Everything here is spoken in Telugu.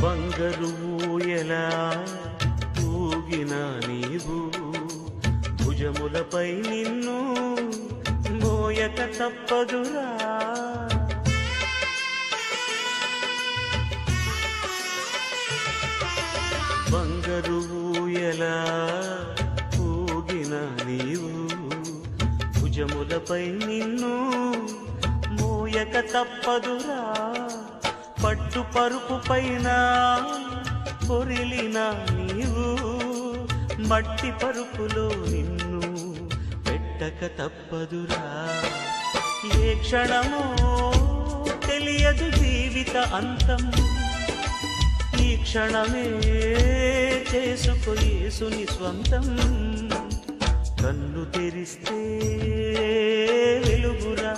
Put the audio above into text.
బంగారు ఊయలా ఊగిన నీవు భుజములపై నిన్ను మోయక తప్పదురా. బంగారు ఊయలా ఊగిన నీవు భుజములపై నిన్ను మోయక తప్పదురా. పట్టు పరుపు పైన పొరిలిన నీవు మట్టి పరుపులో నిన్ను పెట్టక తప్పదురా. ఏ క్షణమో తెలియదు జీవిత అంతం, ఈ క్షణమే చేసుకో యేసుని స్వంతం. కన్ను తెరిస్తే వెలుగురా